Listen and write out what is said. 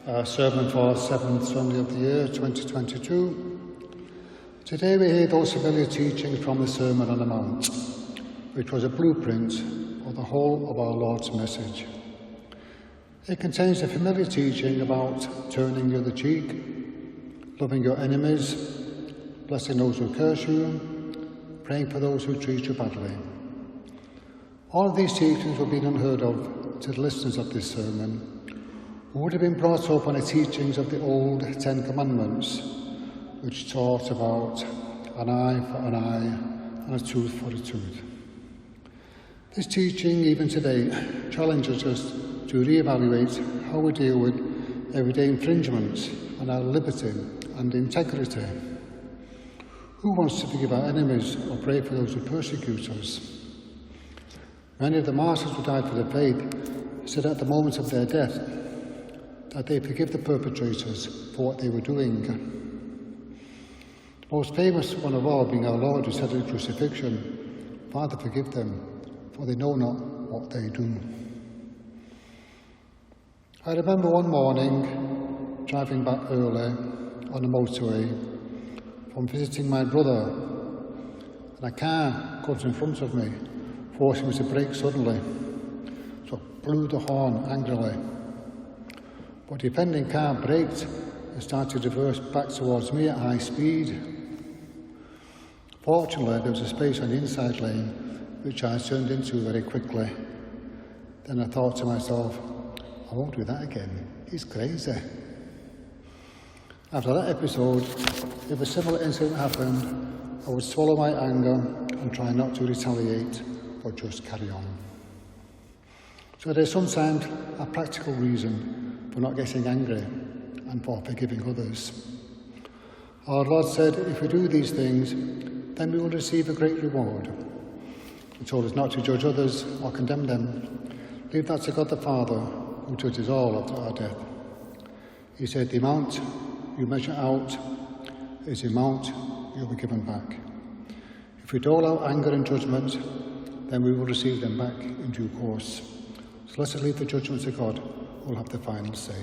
Our sermon for 7th Sunday of the year 2022. Today we hear those familiar teachings from the Sermon on the Mount, which was a blueprint for the whole of our Lord's message. It contains a familiar teaching about turning the other cheek, loving your enemies, blessing those who curse you, praying for those who treat you badly. All of these teachings would have been unheard of to the listeners of this sermon, who would have been brought up on the teachings of the old 10 Commandments, which taught about an eye for an eye and a tooth for a tooth. This teaching, even today, challenges us to re-evaluate how we deal with everyday infringements on our liberty and integrity. Who wants to forgive our enemies or pray for those who persecute us? Many of the martyrs who died for the faith said at the moment of their death that they forgive the perpetrators for what they were doing. The most famous one of all being our Lord, who said at the crucifixion, "Father, forgive them, for they know not what they do." I remember one morning driving back early on the motorway from visiting my brother, and a car got in front of me, forcing me to brake suddenly, so I blew the horn angrily. But the offending car braked and started to reverse back towards me at high speed. Fortunately, there was a space on the inside lane, which I turned into very quickly. Then I thought to myself, I won't do that again. He's crazy. After that episode, if a similar incident happened, I would swallow my anger and try not to retaliate, but just carry on. So there's sometimes a practical reason for not getting angry and for forgiving others. Our Lord said, if we do these things, then we will receive a great reward. He told us not to judge others or condemn them. Leave that to God the Father, who judges all after our death. He said, the amount you measure out is the amount you'll be given back. If we dole out anger and judgment, then we will receive them back in due course. So let us leave the judgment to God, who will have the final say.